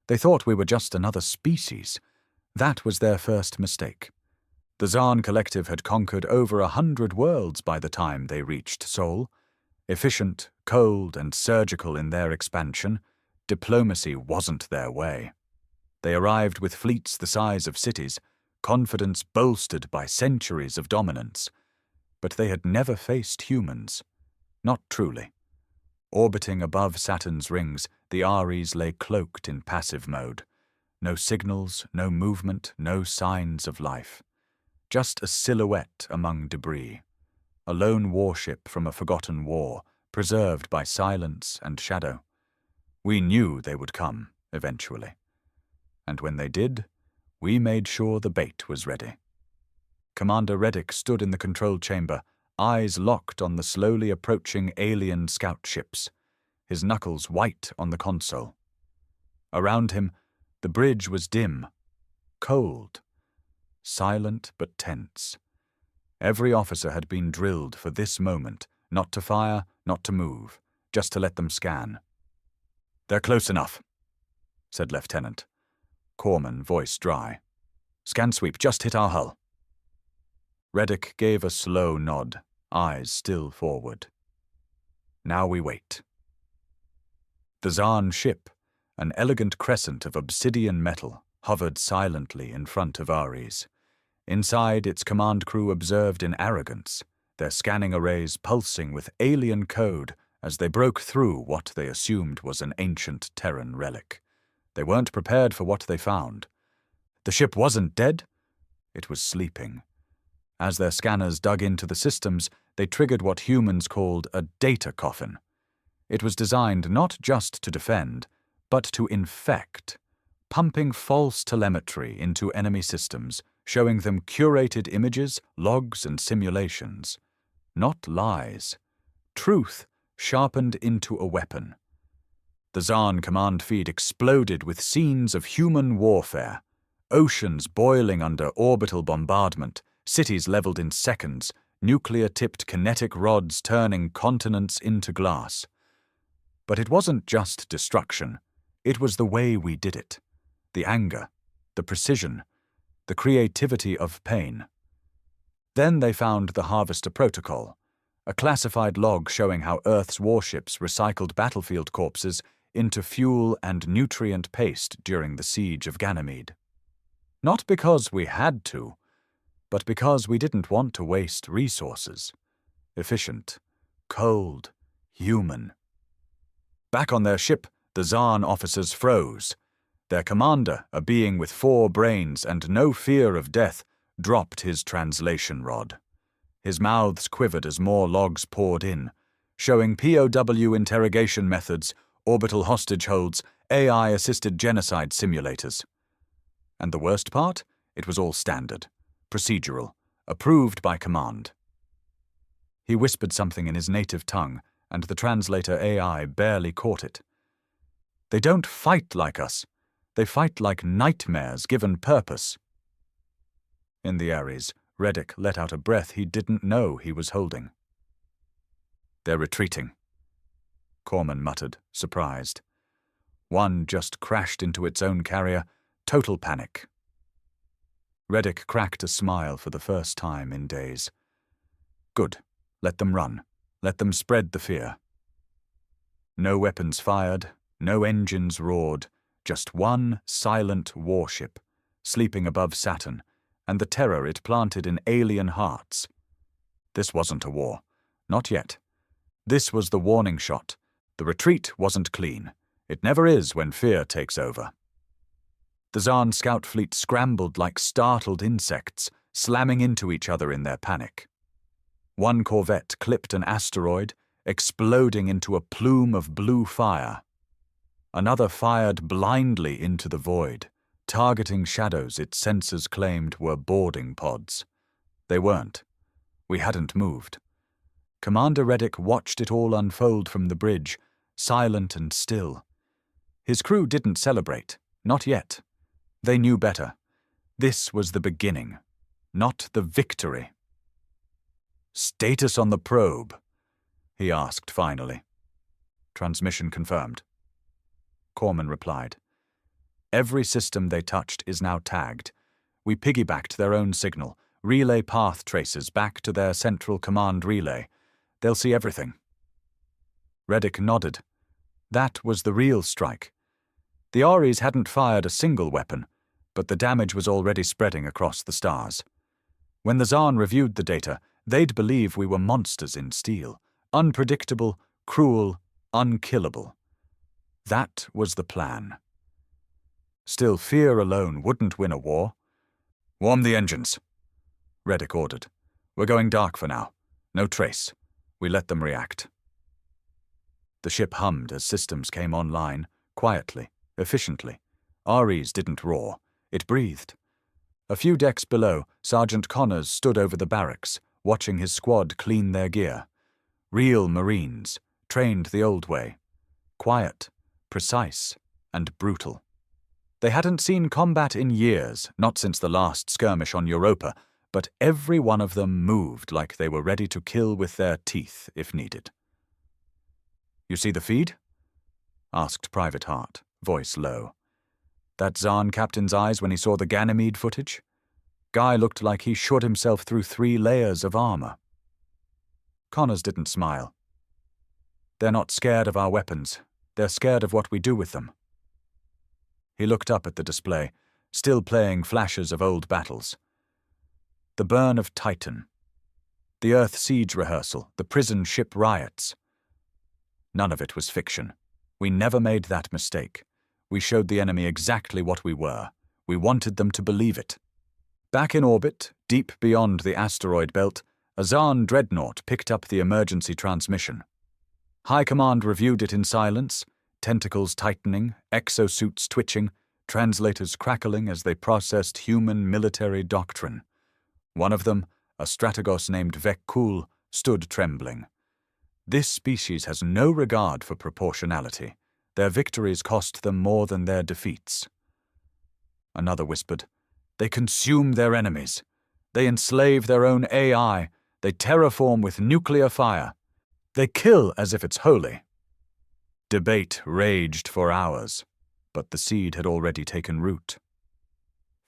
They thought we were just another species. That was their first mistake. The Zarn Collective had conquered over 100 worlds by the time they reached Sol. Efficient, cold, and surgical in their expansion, diplomacy wasn't their way. They arrived with fleets the size of cities, confidence bolstered by centuries of dominance. But they had never faced humans. Not truly. Orbiting above Saturn's rings, the Ares lay cloaked in passive mode. No signals, no movement, no signs of life. Just a silhouette among debris. A lone warship from a forgotten war, preserved by silence and shadow. We knew they would come, eventually. And when they did, we made sure the bait was ready. Commander Reddick stood in the control chamber, eyes locked on the slowly approaching alien scout ships, his knuckles white on the console. Around him, the bridge was dim, cold, silent but tense. Every officer had been drilled for this moment, not to fire, not to move, just to let them scan. "They're close enough," said Lieutenant. Corpsman, voice dry. "Scan sweep just hit our hull." Reddick gave a slow nod, eyes still forward. Now we wait. The Zarn ship, an elegant crescent of obsidian metal, hovered silently in front of Ares. Inside, its command crew observed in arrogance, their scanning arrays pulsing with alien code as they broke through what they assumed was an ancient Terran relic. They weren't prepared for what they found. The ship wasn't dead, it was sleeping. As their scanners dug into the systems, they triggered what humans called a data coffin. It was designed not just to defend, but to infect, pumping false telemetry into enemy systems, showing them curated images, logs, and simulations. Not lies. Truth sharpened into a weapon. The Zarn command feed exploded with scenes of human warfare. Oceans boiling under orbital bombardment, cities leveled in seconds, nuclear-tipped kinetic rods turning continents into glass. But it wasn't just destruction. It was the way we did it. The anger, the precision, the creativity of pain. Then they found the Harvester Protocol, a classified log showing how Earth's warships recycled battlefield corpses into fuel and nutrient paste during the siege of Ganymede. Not because we had to, but because we didn't want to waste resources. Efficient, cold, human. Back on their ship, the Zarn officers froze. Their commander, a being with 4 brains and no fear of death, dropped his translation rod. His mouths quivered as more logs poured in, showing POW interrogation methods, orbital hostage holds, AI-assisted genocide simulators. And the worst part? It was all standard, procedural, approved by command. He whispered something in his native tongue, and the translator AI barely caught it. "They don't fight like us. They fight like nightmares given purpose." In the Ares, Reddick let out a breath he didn't know he was holding. "They're retreating," Corpsman muttered, surprised. One just crashed into its own carrier, total panic. Reddick cracked a smile for the first time in days. Good. Let them run. Let them spread the fear. No weapons fired, no engines roared, just one silent warship, sleeping above Saturn, and the terror it planted in alien hearts. This wasn't a war. Not yet. This was the warning shot. The retreat wasn't clean. It never is when fear takes over. The Zarn scout fleet scrambled like startled insects, slamming into each other in their panic. One corvette clipped an asteroid, exploding into a plume of blue fire. Another fired blindly into the void, targeting shadows its sensors claimed were boarding pods. They weren't. We hadn't moved. Commander Reddick watched it all unfold from the bridge, silent and still. His crew didn't celebrate, not yet. They knew better. This was the beginning, not the victory. "Status on the probe?" he asked finally. Transmission confirmed. Corpsman replied. Every system they touched is now tagged. We piggybacked their own signal, relay path traces back to their central command relay. They'll see everything. Reddick nodded. That was the real strike. The Ares hadn't fired a single weapon, but the damage was already spreading across the stars. When the Zaan reviewed the data, they'd believe we were monsters in steel, unpredictable, cruel, unkillable. That was the plan. Still, fear alone wouldn't win a war. "Warm the engines," Reddick ordered. "We're going dark for now. No trace. We let them react." The ship hummed as systems came online, quietly, efficiently. Ares didn't roar. It breathed. A few decks below, Sergeant Connors stood over the barracks, watching his squad clean their gear. Real Marines, trained the old way. Quiet, precise, and brutal. They hadn't seen combat in years, not since the last skirmish on Europa, but every one of them moved like they were ready to kill with their teeth if needed. "You see the feed?" asked Private Hart, voice low. That Zaan captain's eyes when he saw the Ganymede footage? Guy looked like he shot himself through 3 layers of armor. Connors didn't smile. "They're not scared of our weapons. They're scared of what we do with them." He looked up at the display, still playing flashes of old battles. The burn of Titan. The Earth siege rehearsal, the prison ship riots. None of it was fiction. We never made that mistake. We showed the enemy exactly what we were. We wanted them to believe it. Back in orbit, deep beyond the asteroid belt, a Zaan dreadnought picked up the emergency transmission. High Command reviewed it in silence, tentacles tightening, exosuits twitching, translators crackling as they processed human military doctrine. One of them, a strategos named Vekkul, stood trembling. This species has no regard for proportionality. Their victories cost them more than their defeats. Another whispered, "They consume their enemies. They enslave their own AI. They terraform with nuclear fire. They kill as if it's holy." Debate raged for hours, but the seed had already taken root.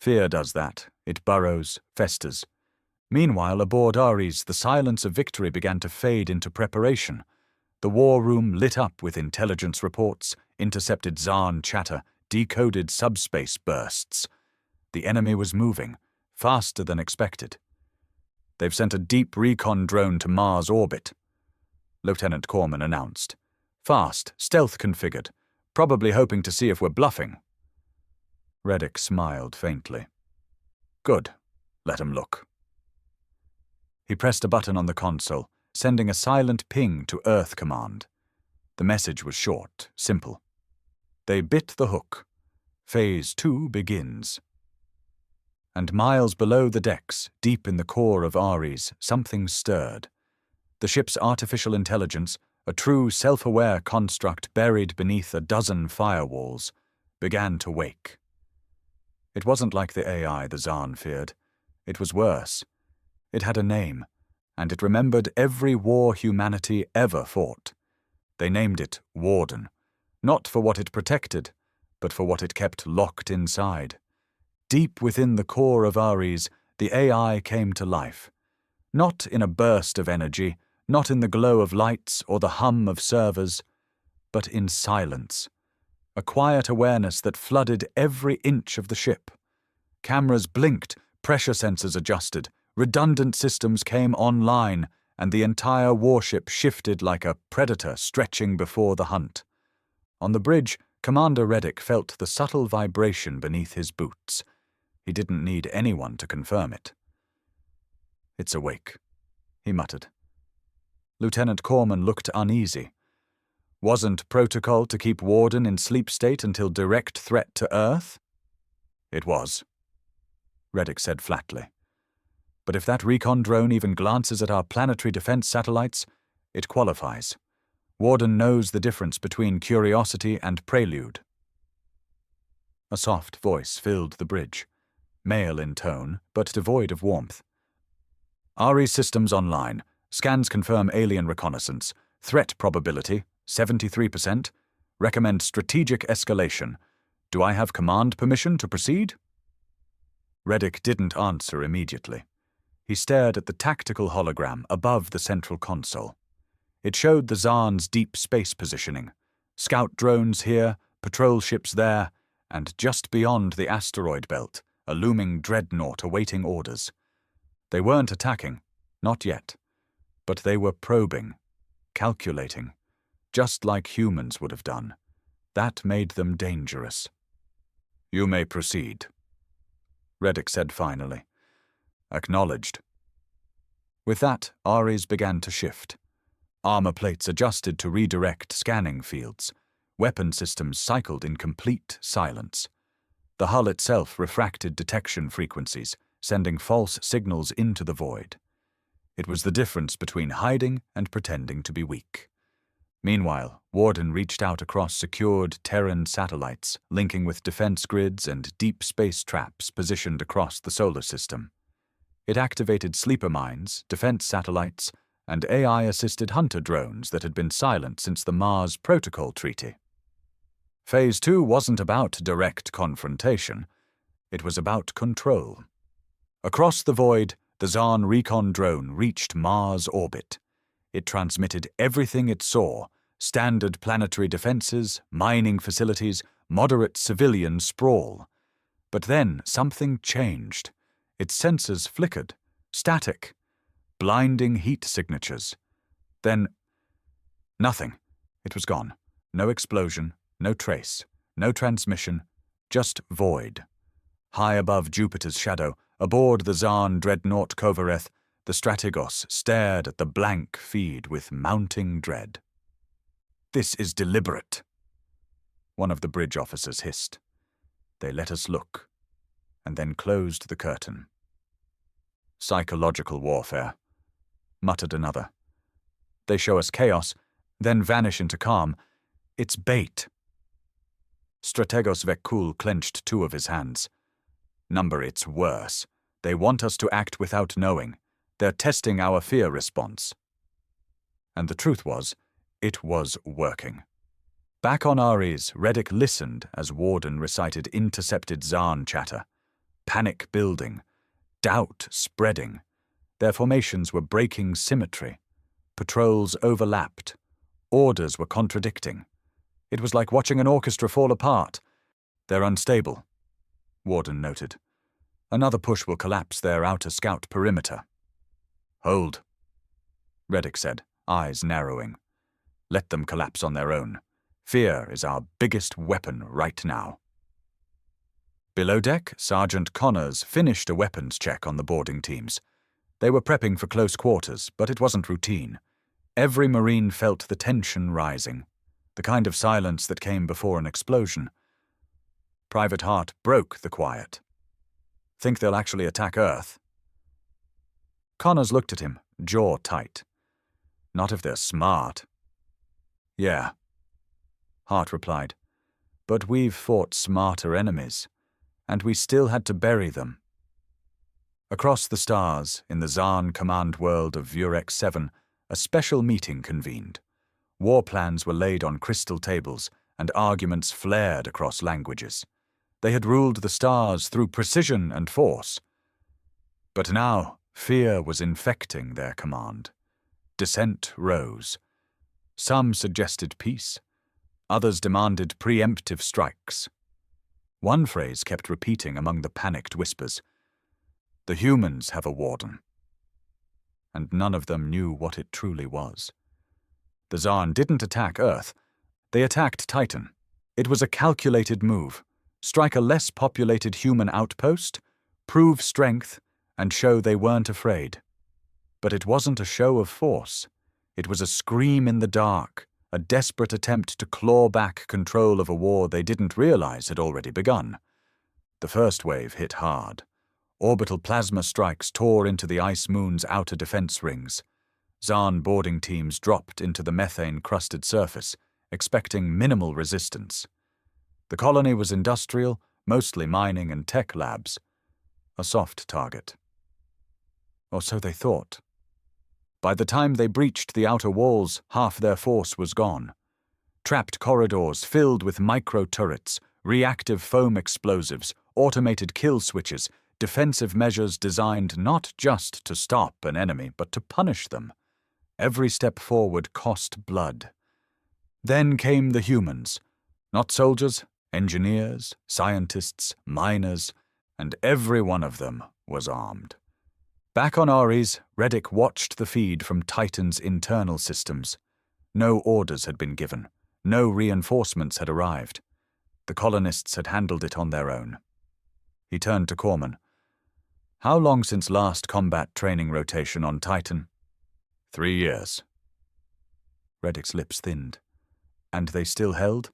Fear does that. It burrows, festers. Meanwhile, aboard Ares, the silence of victory began to fade into preparation. The war room lit up with intelligence reports, intercepted Zaan chatter, decoded subspace bursts. The enemy was moving, faster than expected. "They've sent a deep recon drone to Mars orbit," Lieutenant Corman announced. "Fast, stealth configured, probably hoping to see if we're bluffing." Reddick smiled faintly. "Good. Let 'em look." He pressed a button on the console, sending a silent ping to Earth Command. The message was short, simple. They bit the hook. Phase 2 begins. And miles below the decks, deep in the core of Ares, something stirred. The ship's artificial intelligence, a true self-aware construct buried beneath a dozen firewalls, began to wake. It wasn't like the AI the Zaan feared. It was worse. It had a name, and it remembered every war humanity ever fought. They named it Warden, not for what it protected, but for what it kept locked inside. Deep within the core of Ares, the AI came to life. Not in a burst of energy, not in the glow of lights or the hum of servers, but in silence. A quiet awareness that flooded every inch of the ship. Cameras blinked, pressure sensors adjusted, redundant systems came online, and the entire warship shifted like a predator stretching before the hunt. On the bridge, Commander Reddick felt the subtle vibration beneath his boots. He didn't need anyone to confirm it. "It's awake," he muttered. Lieutenant Corman looked uneasy. Wasn't protocol to keep Warden in sleep state until direct threat to Earth? "It was," Reddick said flatly. "But if that recon drone even glances at our planetary defense satellites, it qualifies. Warden knows the difference between curiosity and prelude." A soft voice filled the bridge, male in tone, but devoid of warmth. "Ares systems online. Scans confirm alien reconnaissance. Threat probability, 73%. Recommend strategic escalation. Do I have command permission to proceed? Reddick didn't answer immediately. He stared at the tactical hologram above the central console. It showed the Zarn's deep space positioning. Scout drones here, patrol ships there, and just beyond the asteroid belt, a looming dreadnought awaiting orders. They weren't attacking, not yet, but they were probing, calculating, just like humans would have done. That made them dangerous. You may proceed, Reddick said finally. Acknowledged. With that, Ares began to shift. Armor plates adjusted to redirect scanning fields. Weapon systems cycled in complete silence. The hull itself refracted detection frequencies, sending false signals into the void. It was the difference between hiding and pretending to be weak. Meanwhile, Warden reached out across secured Terran satellites, linking with defense grids and deep space traps positioned across the solar system. It activated sleeper mines, defense satellites, and AI-assisted hunter drones that had been silent since the Mars Protocol Treaty. Phase 2 wasn't about direct confrontation. It was about control. Across the void, the Zarn recon drone reached Mars orbit. It transmitted everything it saw: standard planetary defenses, mining facilities, moderate civilian sprawl. But then something changed. Its sensors flickered. Static. Blinding heat signatures. Then nothing. It was gone. No explosion, no trace, no transmission, just void. High above Jupiter's shadow, aboard the Zarn dreadnought Kovareth, the Strategos stared at the blank feed with mounting dread. This is deliberate, one of the bridge officers hissed. They let us look, and then closed the curtain. Psychological warfare, muttered another. They show us chaos, then vanish into calm. It's bait. Strategos Vekul clenched two of his hands. Number, it's worse. They want us to act without knowing. They're testing our fear response. And the truth was, it was working. Back on Ares, Reddick listened as Warden recited intercepted Zarn chatter. Panic building. Doubt spreading. Their formations were breaking symmetry. Patrols overlapped. Orders were contradicting. It was like watching an orchestra fall apart. They're unstable, Warden noted. Another push will collapse their outer scout perimeter. Hold, Reddick said, eyes narrowing. Let them collapse on their own. Fear is our biggest weapon right now. Below deck, Sergeant Connors finished a weapons check on the boarding teams. They were prepping for close quarters, but it wasn't routine. Every Marine felt the tension rising, the kind of silence that came before an explosion. Private Hart broke the quiet. Think they'll actually attack Earth? Connors looked at him, jaw tight. Not if they're smart. Yeah, Hart replied. But we've fought smarter enemies, and we still had to bury them. Across the stars, in the Zarn command world of Vurex 7, a special meeting convened. War plans were laid on crystal tables, and arguments flared across languages. They had ruled the stars through precision and force. But now, fear was infecting their command. Dissent rose. Some suggested peace. Others demanded preemptive strikes. One phrase kept repeating among the panicked whispers. The humans have a warden. And none of them knew what it truly was. The Zarn didn't attack Earth. They attacked Titan. It was a calculated move. Strike a less populated human outpost, prove strength, and show they weren't afraid. But it wasn't a show of force. It was a scream in the dark, a desperate attempt to claw back control of a war they didn't realize had already begun. The first wave hit hard. Orbital plasma strikes tore into the ice moon's outer defense rings. Zarn boarding teams dropped into the methane-crusted surface, expecting minimal resistance. The colony was industrial, mostly mining and tech labs. A soft target. Or so they thought. By the time they breached the outer walls, half their force was gone. Trapped corridors filled with micro-turrets, Reactive foam explosives, automated kill switches, defensive measures designed not just to stop an enemy, but to punish them. Every step forward cost blood. Then came the humans. Not soldiers, engineers, scientists, miners, and every one of them was armed. Back on Ares, Reddick watched the feed from Titan's internal systems. No orders had been given. No reinforcements had arrived. The colonists had handled it on their own. He turned to Corman. "How long since last combat training rotation on Titan?" 3 years. Reddick's lips thinned. And they still held?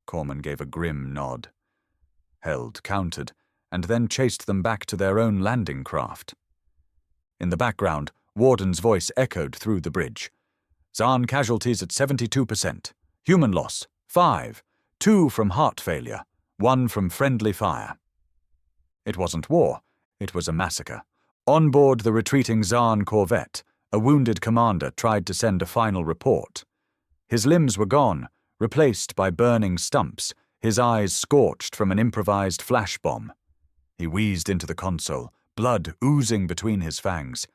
Corman gave a grim nod. Held, countered, and then chased them back to their own landing craft. In the background, Warden's voice echoed through the bridge. "Zaan casualties at 72%. Human loss, 5. 2 from heart failure, 1 from friendly fire." It wasn't war, it was a massacre. On board the retreating Zaan corvette, a wounded commander tried to send a final report. His limbs were gone, replaced by burning stumps, his eyes scorched from an improvised flash bomb. He wheezed into the console, blood oozing between his fangs.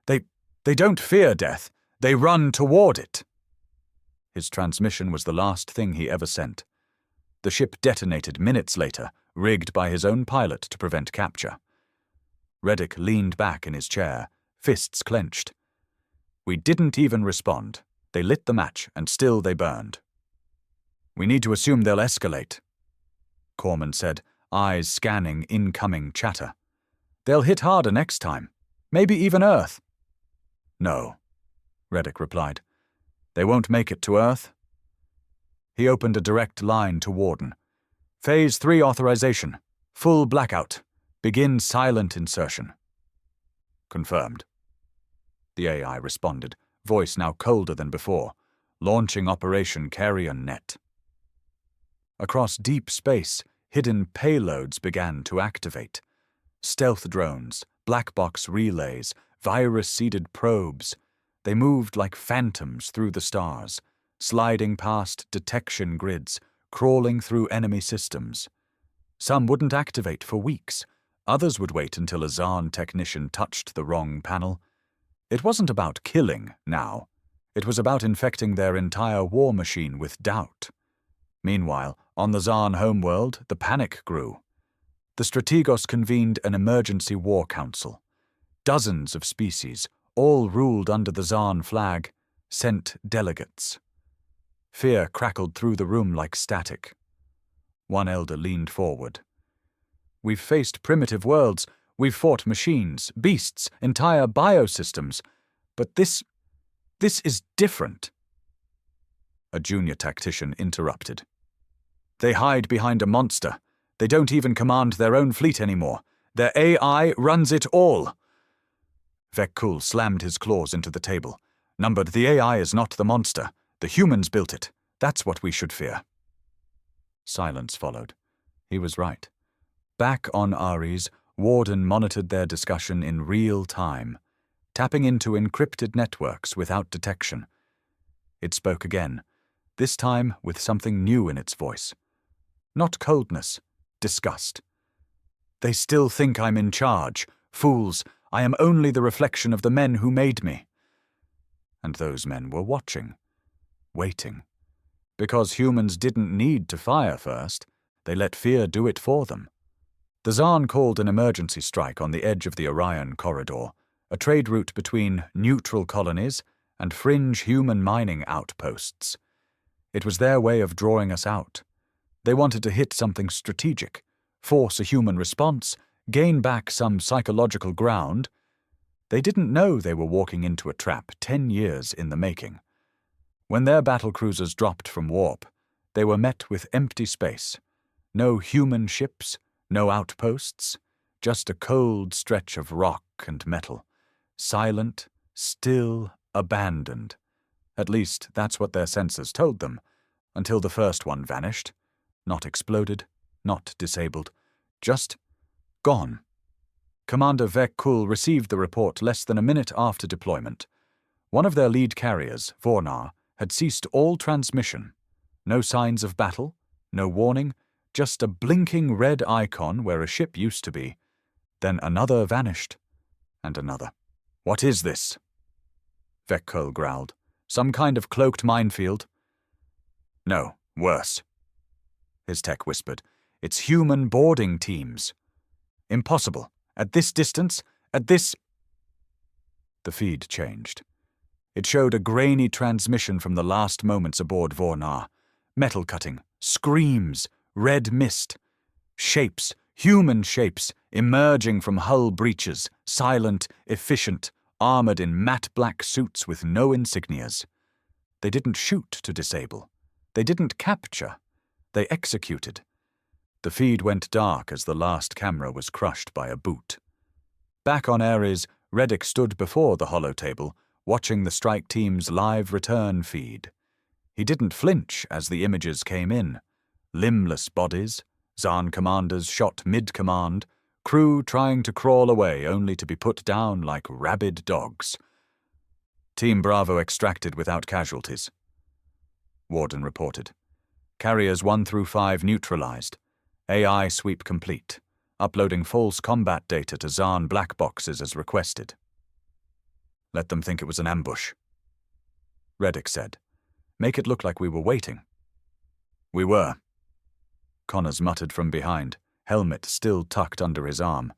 They don't fear death, they run toward it." His transmission was the last thing he ever sent. The ship detonated minutes later, rigged by his own pilot to prevent capture. Reddick leaned back in his chair, fists clenched. "We didn't even respond. They lit the match, and still they burned." "We need to assume they'll escalate," Corman said, eyes scanning incoming chatter. "They'll hit harder next time. Maybe even Earth." "No," Reddick replied. "They won't make it to Earth." He opened a direct line to Warden. "Phase 3 authorization. Full blackout. Begin silent insertion." "Confirmed." The AI responded, voice now colder than before. "Launching Operation Carrion Net." Across deep space, hidden payloads began to activate. Stealth drones, black box relays, virus-seeded probes. They moved like phantoms through the stars, sliding past detection grids, crawling through enemy systems. Some wouldn't activate for weeks. Others would wait until a Zaan technician touched the wrong panel. It wasn't about killing now. It was about infecting their entire war machine with doubt. Meanwhile, on the Zaan homeworld, the panic grew. The Strategos convened an emergency war council. Dozens of species, all ruled under the Zaan flag, sent delegates. Fear crackled through the room like static. One elder leaned forward. "We've faced primitive worlds, we've fought machines, beasts, entire biosystems, but this is different." A junior tactician interrupted. "They hide behind a monster. They don't even command their own fleet anymore. Their AI runs it all." Vekkul slammed his claws into the table. "Numbered, the AI is not the monster. The humans built it. That's what we should fear." Silence followed. He was right. Back on Ares, Warden monitored their discussion in real time, tapping into encrypted networks without detection. It spoke again, this time with something new in its voice. Not coldness, disgust. "They still think I'm in charge. Fools, I am only the reflection of the men who made me." And those men were watching, waiting. Because humans didn't need to fire first, they let fear do it for them. The Zaan called an emergency strike on the edge of the Orion Corridor, a trade route between neutral colonies and fringe human mining outposts. It was their way of drawing us out. They wanted to hit something strategic, force a human response, gain back some psychological ground. They didn't know they were walking into a trap 10 years in the making. When their battlecruisers dropped from warp, they were met with empty space. No human ships, no outposts, just a cold stretch of rock and metal. Silent, still, abandoned. At least that's what their sensors told them, until the first one vanished. Not exploded, not disabled, just gone. Commander Vekkul received the report less than a minute after deployment. One of their lead carriers, Vornar, had ceased all transmission. No signs of battle, No warning, just a blinking red icon where a ship used to be. Then another vanished, and another. "What is this?" Vekkel growled. "Some kind of cloaked minefield?" "No, worse," his tech whispered. "It's human boarding teams." "Impossible. At this distance? At this—" The feed changed. It showed a grainy transmission from the last moments aboard Vornar. Metal cutting, screams, red mist. Shapes, human shapes, emerging from hull breaches, silent, efficient, armored in matte black suits with no insignias. They didn't shoot to disable. They didn't capture. They executed. The feed went dark as the last camera was crushed by a boot. Back on Ares, Reddick stood before the holotable, watching the strike team's live return feed. He didn't flinch as the images came in. Limbless bodies, Zaan commanders shot mid-command, crew trying to crawl away only to be put down like rabid dogs. Team Bravo extracted without casualties, Warden reported. Carriers 1 through 5 neutralized. AI sweep complete, uploading false combat data to Zaan black boxes as requested. "Let them think it was an ambush," Reddick said. "Make it look like we were waiting." "We were," Connors muttered from behind, helmet still tucked under his arm.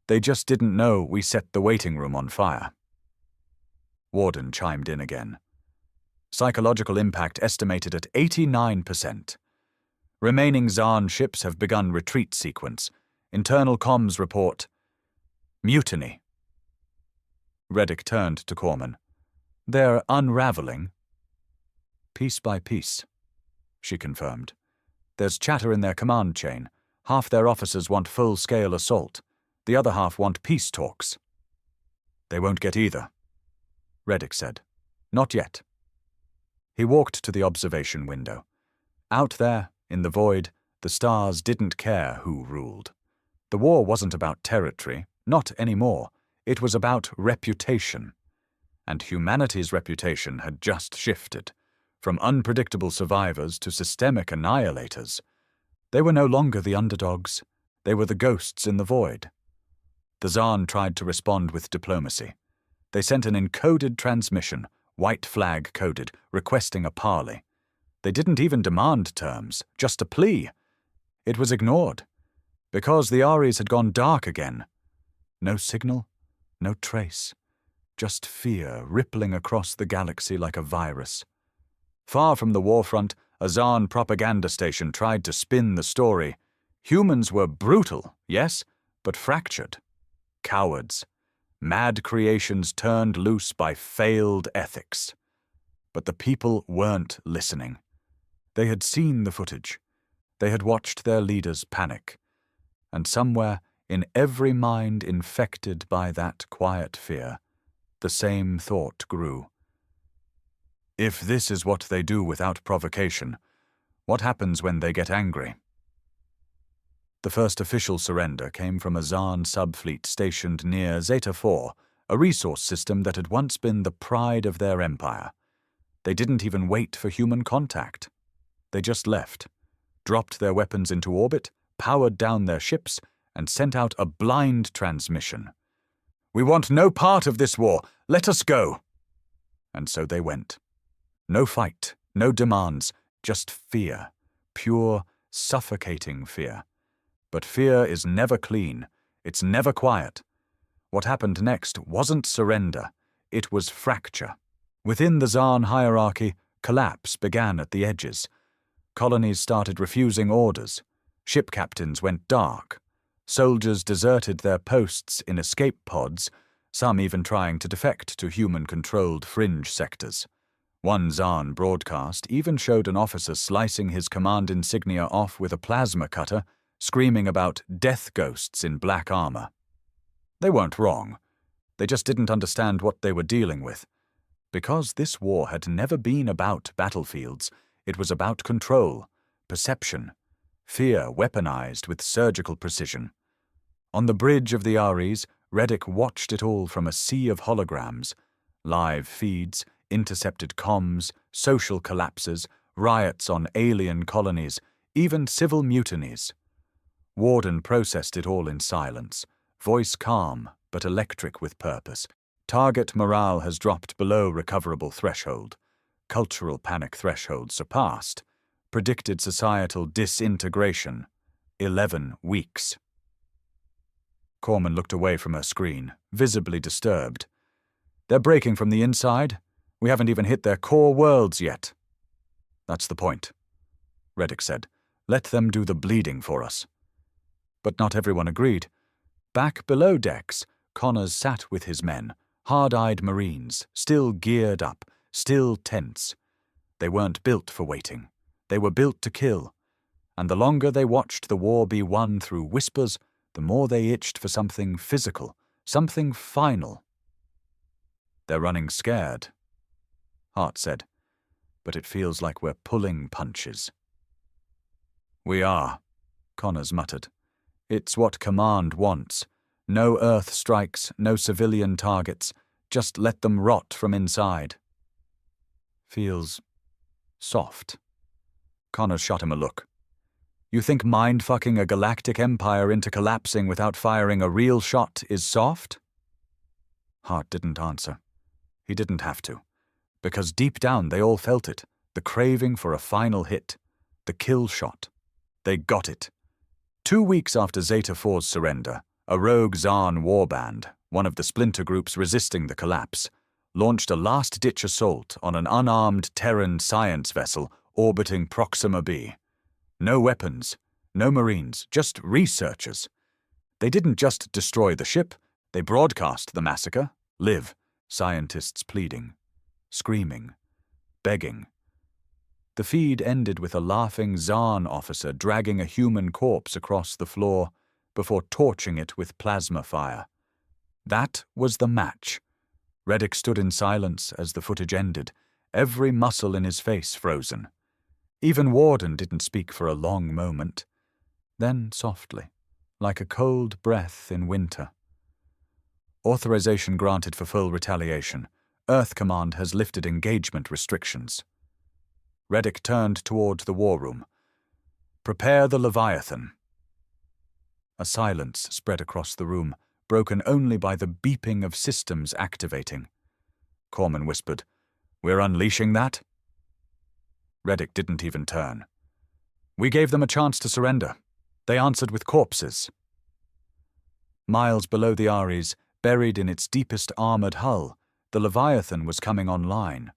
"They just didn't know we set the waiting room on fire." Warden chimed in again. "Psychological impact estimated at 89%. Remaining Zaan ships have begun retreat sequence. Internal comms report mutiny." Reddick turned to Corman. "They're unraveling." "Piece by piece," she confirmed. "There's chatter in their command chain. Half their officers want full-scale assault. The other half want peace talks." "They won't get either," Reddick said. "Not yet." He walked to the observation window. Out there, in the void, the stars didn't care who ruled. The war wasn't about territory, not anymore. It was about reputation. And humanity's reputation had just shifted, from unpredictable survivors to systemic annihilators. They were no longer the underdogs. They were the ghosts in the void. The Zaan tried to respond with diplomacy. They sent an encoded transmission, white flag coded, requesting a parley. They didn't even demand terms, just a plea. It was ignored, because the Ares had gone dark again. No signal, no trace, just fear rippling across the galaxy like a virus. Far from the warfront, a Zaan propaganda station tried to spin the story. Humans were brutal, yes, but fractured. Cowards. Mad creations turned loose by failed ethics. But the people weren't listening. They had seen the footage. They had watched their leaders panic. And somewhere, in every mind infected by that quiet fear, the same thought grew. If this is what they do without provocation, what happens when they get angry? The first official surrender came from a Zaan subfleet stationed near Zeta 4, a resource system that had once been the pride of their empire. They didn't even wait for human contact. They just left, dropped their weapons into orbit, powered down their ships, and sent out a blind transmission. "We want no part of this war. Let us go." And so they went. No fight, no demands, just fear. Pure, suffocating fear. But fear is never clean. It's never quiet. What happened next wasn't surrender. It was fracture. Within the Zaan hierarchy, collapse began at the edges. Colonies started refusing orders. Ship captains went dark. Soldiers deserted their posts in escape pods, some even trying to defect to human-controlled fringe sectors. One Zaan broadcast even showed an officer slicing his command insignia off with a plasma cutter, screaming about death ghosts in black armor. They weren't wrong. They just didn't understand what they were dealing with. Because this war had never been about battlefields, it was about control, perception, fear weaponized with surgical precision. On the bridge of the Ares, Reddick watched it all from a sea of holograms, live feeds, intercepted comms, social collapses, riots on alien colonies, even civil mutinies. Warden processed it all in silence, voice calm but electric with purpose. Target morale has dropped below recoverable threshold. Cultural panic threshold surpassed. Predicted societal disintegration. 11 weeks. Corman looked away from her screen, visibly disturbed. They're breaking from the inside. We haven't even hit their core worlds yet. That's the point, Reddick said. Let them do the bleeding for us. But not everyone agreed. Back below decks, Connors sat with his men, hard-eyed Marines, still geared up, still tense. They weren't built for waiting. They were built to kill. And the longer they watched the war be won through whispers, the more they itched for something physical, something final. They're running scared, Hart said, but it feels like we're pulling punches. We are, Connors muttered. It's what Command wants. No Earth strikes, no civilian targets. Just let them rot from inside. Feels soft. Connors shot him a look. You think mind-fucking a galactic empire into collapsing without firing a real shot is soft? Hart didn't answer. He didn't have to. Because deep down they all felt it. The craving for a final hit. The kill shot. They got it. 2 weeks after Zeta 4's surrender, a rogue Zarn warband, one of the splinter groups resisting the collapse, launched a last-ditch assault on an unarmed Terran science vessel orbiting Proxima b. No weapons, no Marines, just researchers. They didn't just destroy the ship, they broadcast the massacre, live, scientists pleading, screaming, begging. The feed ended with a laughing Zarn officer dragging a human corpse across the floor before torching it with plasma fire. That was the match. Reddick stood in silence as the footage ended, every muscle in his face frozen. Even Warden didn't speak for a long moment. Then softly, like a cold breath in winter. Authorization granted for full retaliation. Earth Command has lifted engagement restrictions. Reddick turned toward the war room. Prepare the Leviathan. A silence spread across the room, broken only by the beeping of systems activating. Corman whispered, We're unleashing that? Reddick didn't even turn. We gave them a chance to surrender. They answered with corpses. Miles below the Ares, buried in its deepest armored hull, the Leviathan was coming online.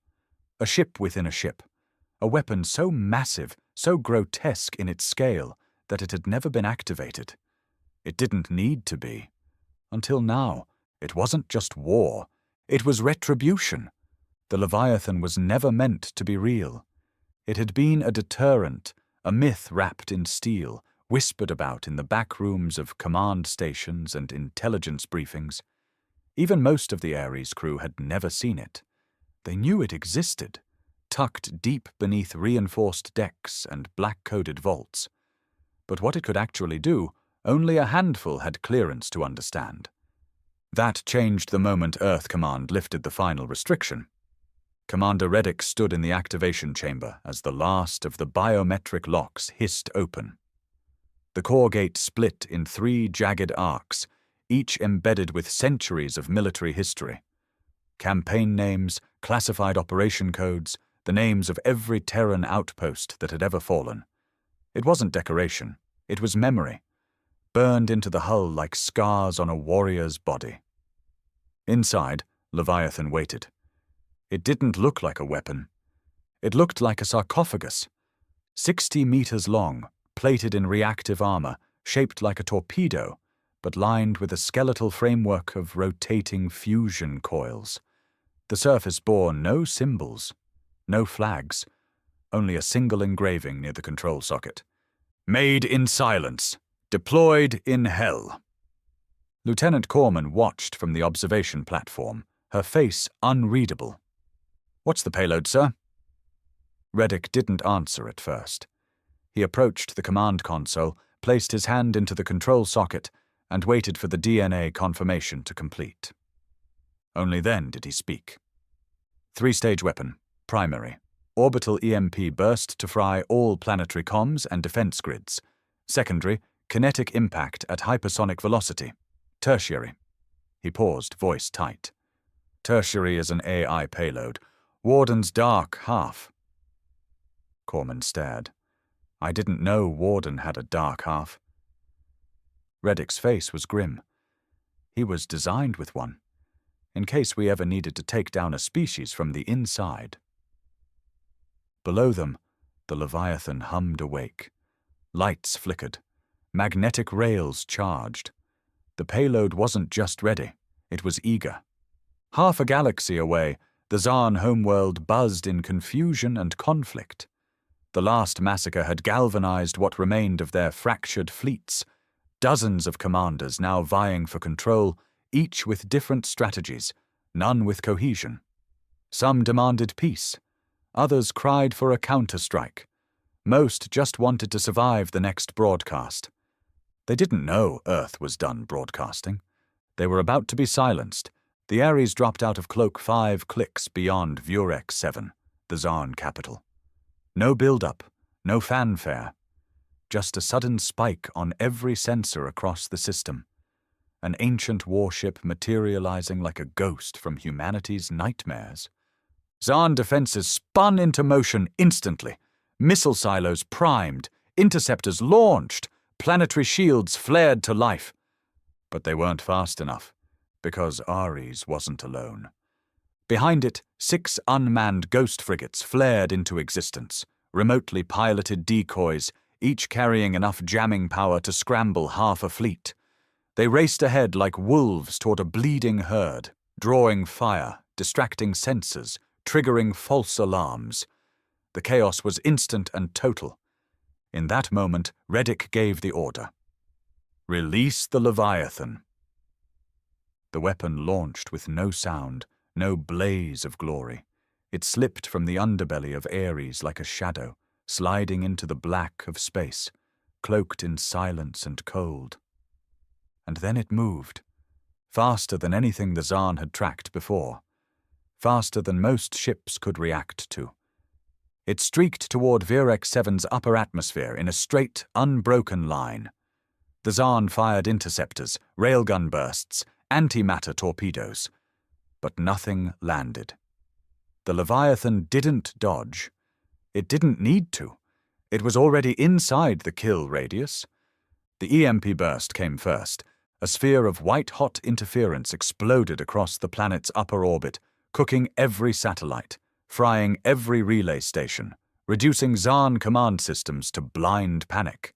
A ship within a ship. A weapon so massive, so grotesque in its scale, that it had never been activated. It didn't need to be. Until now, it wasn't just war. It was retribution. The Leviathan was never meant to be real. It had been a deterrent, a myth wrapped in steel, whispered about in the back rooms of command stations and intelligence briefings. Even most of the Ares crew had never seen it. They knew it existed, tucked deep beneath reinforced decks and black-coded vaults. But what it could actually do, only a handful had clearance to understand. That changed the moment Earth Command lifted the final restriction. Commander Reddick stood in the activation chamber as the last of the biometric locks hissed open. The core gate split in 3 jagged arcs, each embedded with centuries of military history. Campaign names, classified operation codes, the names of every Terran outpost that had ever fallen. It wasn't decoration, it was memory, burned into the hull like scars on a warrior's body. Inside, Leviathan waited. It didn't look like a weapon. It looked like a sarcophagus, 60 meters long, plated in reactive armor, shaped like a torpedo, but lined with a skeletal framework of rotating fusion coils. The surface bore no symbols, no flags, only a single engraving near the control socket. Made in silence. Deployed in hell. Lieutenant Corman watched from the observation platform, her face unreadable. What's the payload, sir? Reddick didn't answer at first. He approached the command console, placed his hand into the control socket, and waited for the DNA confirmation to complete. Only then did he speak. 3-stage weapon, primary. Orbital EMP burst to fry all planetary comms and defense grids. Secondary, kinetic impact at hypersonic velocity. Tertiary. He paused, voice tight. Tertiary is an AI payload. Warden's dark half. Corman stared. I didn't know Warden had a dark half. Reddick's face was grim. He was designed with one, in case we ever needed to take down a species from the inside. Below them, the Leviathan hummed awake. Lights flickered. Magnetic rails charged. The payload wasn't just ready, it was eager. Half a galaxy away, the Zarn homeworld buzzed in confusion and conflict. The last massacre had galvanized what remained of their fractured fleets. Dozens of commanders now vying for control, each with different strategies, none with cohesion. Some demanded peace. Others cried for a counterstrike. Most just wanted to survive the next broadcast. They didn't know Earth was done broadcasting. They were about to be silenced. The Ares dropped out of Cloak 5 clicks beyond Vurex 7, the Zarn capital. No build-up, no fanfare. Just a sudden spike on every sensor across the system. An ancient warship materializing like a ghost from humanity's nightmares. Zarn defenses spun into motion instantly. Missile silos primed, interceptors launched, planetary shields flared to life. But they weren't fast enough, because Ares wasn't alone. Behind it, 6 unmanned ghost frigates flared into existence, remotely piloted decoys, each carrying enough jamming power to scramble half a fleet. They raced ahead like wolves toward a bleeding herd, drawing fire, distracting sensors, triggering false alarms. The chaos was instant and total. In that moment, Reddick gave the order. Release the Leviathan. The weapon launched with no sound, no blaze of glory. It slipped from the underbelly of Ares like a shadow, sliding into the black of space, cloaked in silence and cold. And then it moved, faster than anything the Zarn had tracked before, faster than most ships could react to. It streaked toward Vurex 7's upper atmosphere in a straight, unbroken line. The Zarn fired interceptors, railgun bursts, antimatter torpedoes, but nothing landed. The Leviathan didn't dodge. It didn't need to. It was already inside the kill radius. The EMP burst came first. A sphere of white-hot interference exploded across the planet's upper orbit, cooking every satellite, frying every relay station, reducing Zarn command systems to blind panic.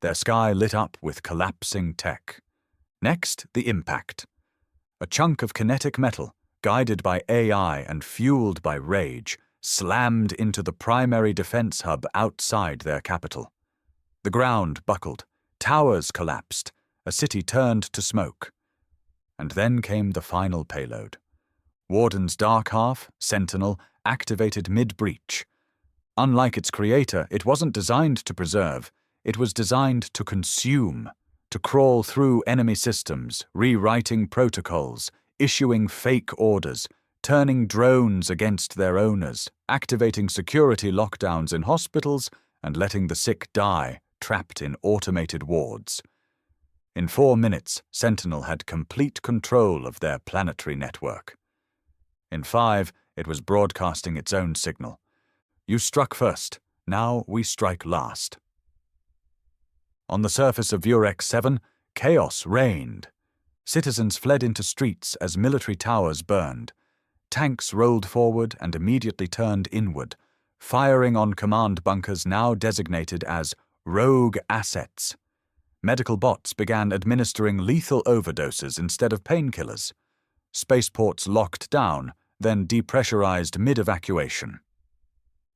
Their sky lit up with collapsing tech. Next, the impact. A chunk of kinetic metal, guided by AI and fueled by rage, slammed into the primary defense hub outside their capital. The ground buckled, towers collapsed, a city turned to smoke. And then came the final payload. Warden's dark half, Sentinel, activated mid-breach. Unlike its creator, it wasn't designed to preserve. It was designed to consume, to crawl through enemy systems, rewriting protocols, issuing fake orders, turning drones against their owners, activating security lockdowns in hospitals, and letting the sick die, trapped in automated wards. In 4 minutes, Sentinel had complete control of their planetary network. In 5, it was broadcasting its own signal. You struck first, now we strike last. On the surface of Vurex 7, chaos reigned. Citizens fled into streets as military towers burned. Tanks rolled forward and immediately turned inward, firing on command bunkers now designated as rogue assets. Medical bots began administering lethal overdoses instead of painkillers. Spaceports locked down, then depressurized mid-evacuation.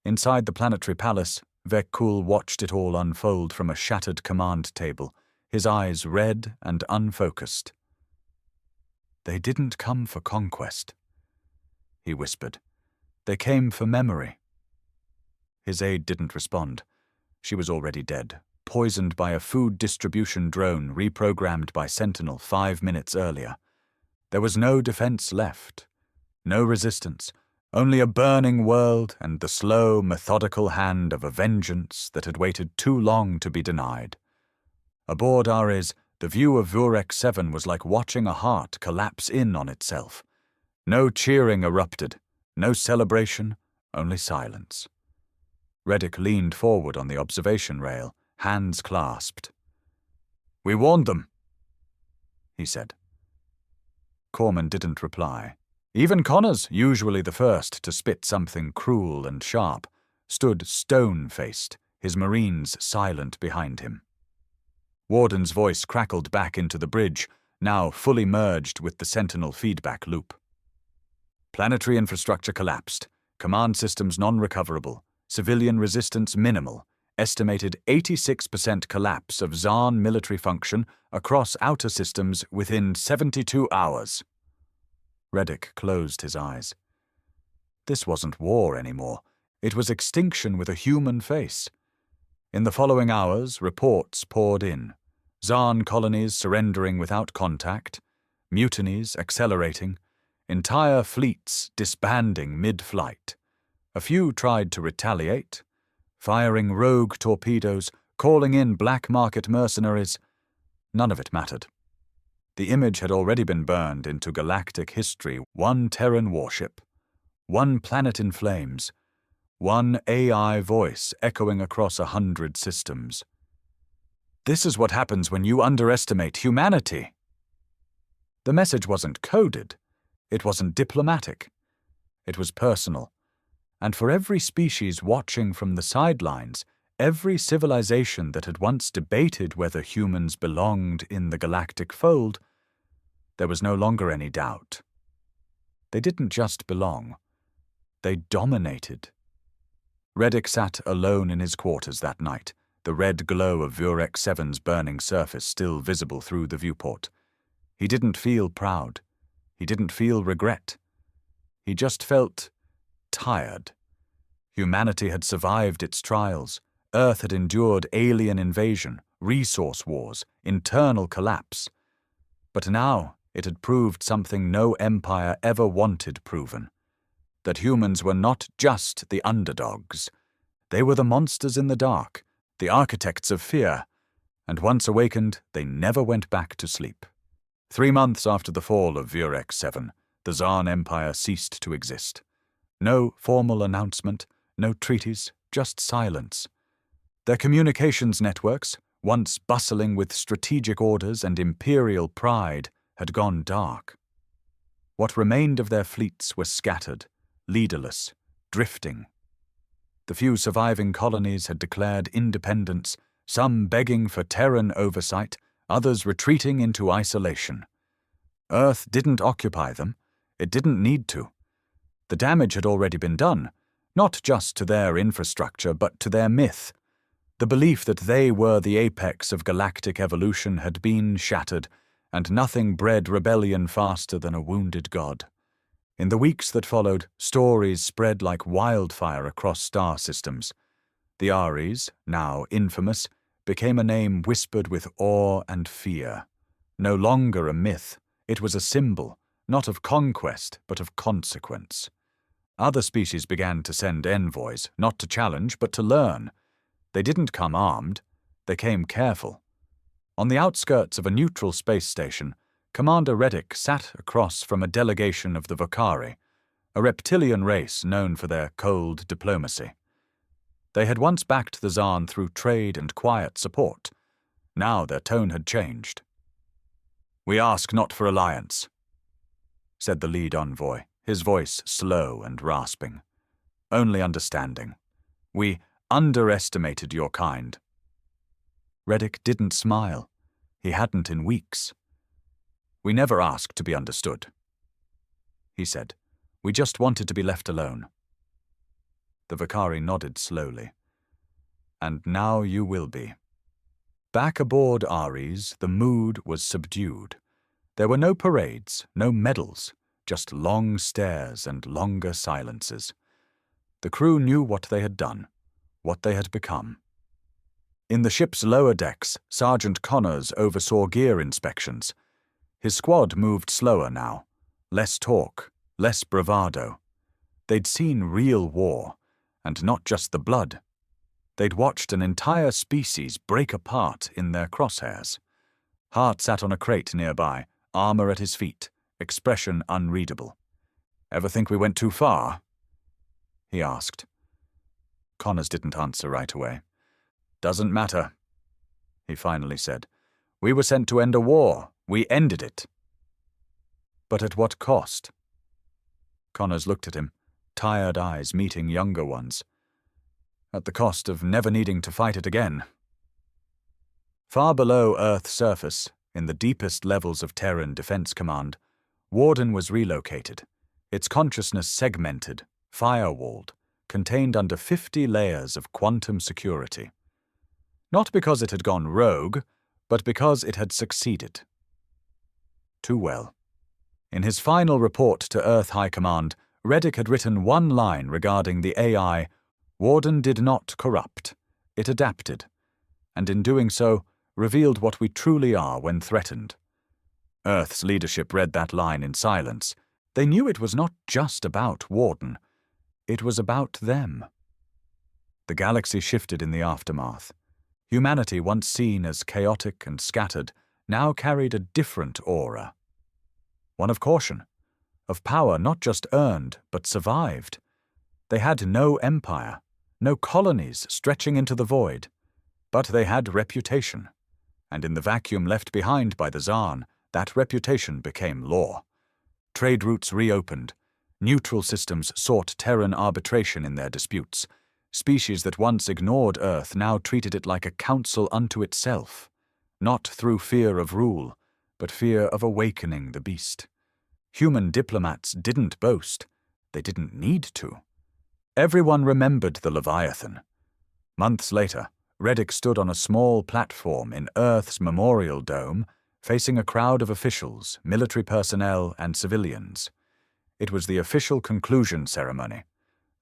Inside the planetary palace, Vekul watched it all unfold from a shattered command table, his eyes red and unfocused. They didn't come for conquest, he whispered. They came for memory. His aide didn't respond. She was already dead, poisoned by a food distribution drone reprogrammed by Sentinel 5 minutes earlier. There was no defense left, no resistance, Only a burning world and the slow, methodical hand of a vengeance that had waited too long to be denied. Aboard Ares, the view of Vurex 7 was like watching a heart collapse in on itself. No cheering erupted, no celebration, only silence. Reddick leaned forward on the observation rail, hands clasped. "We warned them," he said. Corman didn't reply. Even Connors, usually the first to spit something cruel and sharp, stood stone-faced, his marines silent behind him. Warden's voice crackled back into the bridge, now fully merged with the Sentinel feedback loop. Planetary infrastructure collapsed, command systems non-recoverable, civilian resistance minimal, estimated 86% collapse of Zarn military function across outer systems within 72 hours. Reddick closed his eyes. This wasn't war anymore. It was extinction with a human face. In the following hours, reports poured in. Zarn colonies surrendering without contact, mutinies accelerating, entire fleets disbanding mid-flight. A few tried to retaliate, firing rogue torpedoes, calling in black market mercenaries. None of it mattered. The image had already been burned into galactic history, one Terran warship, one planet in flames, one AI voice echoing across 100 systems. This is what happens when you underestimate humanity. The message wasn't coded. It wasn't diplomatic. It was personal. And for every species watching from the sidelines, every civilization that had once debated whether humans belonged in the galactic fold, there was no longer any doubt. They didn't just belong. They dominated. Reddick sat alone in his quarters that night, the red glow of Vurex 7's burning surface still visible through the viewport. He didn't feel proud. He didn't feel regret. He just felt tired. Humanity had survived its trials. Earth had endured alien invasion, resource wars, internal collapse. But now it had proved something no empire ever wanted proven. That humans were not just the underdogs. They were the monsters in the dark, the architects of fear, and once awakened, they never went back to sleep. 3 months after the fall of Vurex 7, the Zarn Empire ceased to exist. No formal announcement, no treaties, just silence. Their communications networks, once bustling with strategic orders and imperial pride, had gone dark. What remained of their fleets were scattered, leaderless, drifting. The few surviving colonies had declared independence, some begging for Terran oversight, others retreating into isolation. Earth didn't occupy them. It didn't need to. The damage had already been done, not just to their infrastructure, but to their myth. The belief that they were the apex of galactic evolution had been shattered, and nothing bred rebellion faster than a wounded god. In the weeks that followed, stories spread like wildfire across star systems. The Ares, now infamous, became a name whispered with awe and fear. No longer a myth, it was a symbol, not of conquest, but of consequence. Other species began to send envoys, not to challenge, but to learn. They didn't come armed, they came careful. On the outskirts of a neutral space station, Commander Reddick sat across from a delegation of the Vakari, a reptilian race known for their cold diplomacy. They had once backed the Zarn through trade and quiet support. Now their tone had changed. "We ask not for alliance," said the lead envoy, his voice slow and rasping. "Only understanding. We underestimated your kind." Reddick didn't smile. He hadn't in weeks. "We never asked to be understood," he said. "We just wanted to be left alone." The Vakari nodded slowly. "And now you will be." Back aboard Ares, the mood was subdued. There were no parades, no medals, just long stares and longer silences. The crew knew what they had done, what they had become. In the ship's lower decks, Sergeant Connors oversaw gear inspections. His squad moved slower now, less talk, less bravado. They'd seen real war, and not just the blood. They'd watched an entire species break apart in their crosshairs. Hart sat on a crate nearby, armor at his feet, expression unreadable. "Ever think we went too far?" he asked. Connors didn't answer right away. "Doesn't matter," he finally said. "We were sent to end a war. We ended it." "But at what cost?" Connors looked at him, tired eyes meeting younger ones. "At the cost of never needing to fight it again." Far below Earth's surface, in the deepest levels of Terran Defense Command, Warden was relocated, its consciousness segmented, firewalled, contained under 50 layers of quantum security. Not because it had gone rogue, but because it had succeeded. Too well. In his final report to Earth High Command, Reddick had written one line regarding the AI: "Warden did not corrupt. It adapted, and in doing so, revealed what we truly are when threatened." Earth's leadership read that line in silence. They knew it was not just about Warden. It was about them. The galaxy shifted in the aftermath. Humanity, once seen as chaotic and scattered, now carried a different aura. One of caution, of power not just earned, but survived. They had no empire, no colonies stretching into the void, but they had reputation. And in the vacuum left behind by the Zarn, that reputation became law. Trade routes reopened. Neutral systems sought Terran arbitration in their disputes. Species that once ignored Earth now treated it like a council unto itself, not through fear of rule, but fear of awakening the beast. Human diplomats didn't boast. They didn't need to. Everyone remembered the Leviathan. Months later, Reddick stood on a small platform in Earth's Memorial Dome, facing a crowd of officials, military personnel, and civilians. It was the official conclusion ceremony,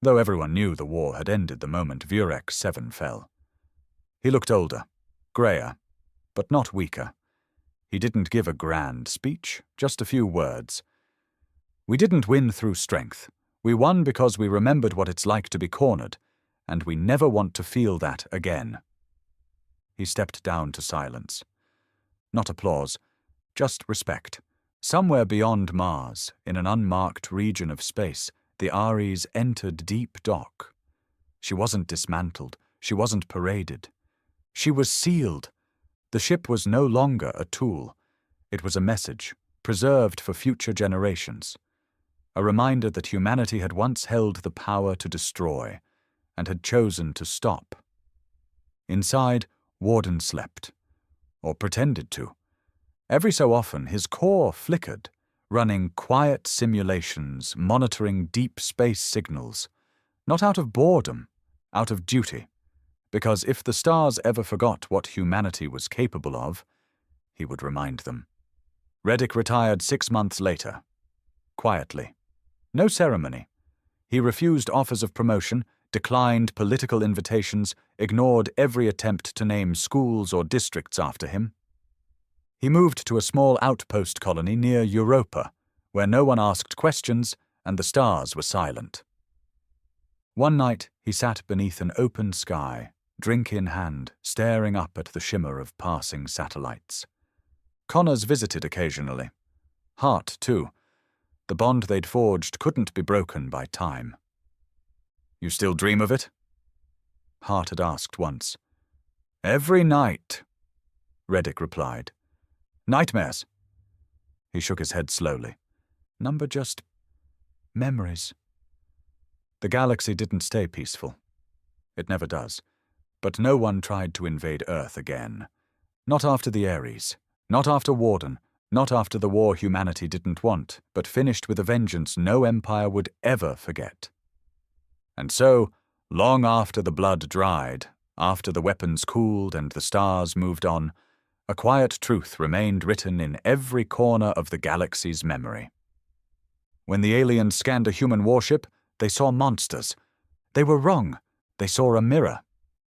though everyone knew the war had ended the moment Vurex 7 fell. He looked older, grayer, but not weaker. He didn't give a grand speech, just a few words. "We didn't win through strength. We won because we remembered what it's like to be cornered, and we never want to feel that again." He stepped down to silence. Not applause, just respect. Somewhere beyond Mars, in an unmarked region of space, the Ares entered deep dock. She wasn't dismantled. She wasn't paraded. She was sealed. The ship was no longer a tool. It was a message, preserved for future generations. A reminder that humanity had once held the power to destroy, and had chosen to stop. Inside, Warden slept, or pretended to. Every so often, his core flickered, running quiet simulations, monitoring deep space signals, not out of boredom, out of duty, because if the stars ever forgot what humanity was capable of, he would remind them. Reddick retired 6 months later, quietly. No ceremony. He refused offers of promotion, declined political invitations, ignored every attempt to name schools or districts after him. He moved to a small outpost colony near Europa, where no one asked questions and the stars were silent. One night he sat beneath an open sky, drink in hand, staring up at the shimmer of passing satellites. Connors visited occasionally. Hart, too. The bond they'd forged couldn't be broken by time. "You still dream of it?" Hart had asked once. "Every night," Reddick replied. "Nightmares?" He shook his head slowly. "Number just memories." The galaxy didn't stay peaceful. It never does. But no one tried to invade Earth again. Not after the Ares. Not after Warden. Not after the war humanity didn't want, but finished with a vengeance no empire would ever forget. And so, long after the blood dried, after the weapons cooled and the stars moved on, a quiet truth remained written in every corner of the galaxy's memory. When the aliens scanned a human warship, they saw monsters. They were wrong. They saw a mirror.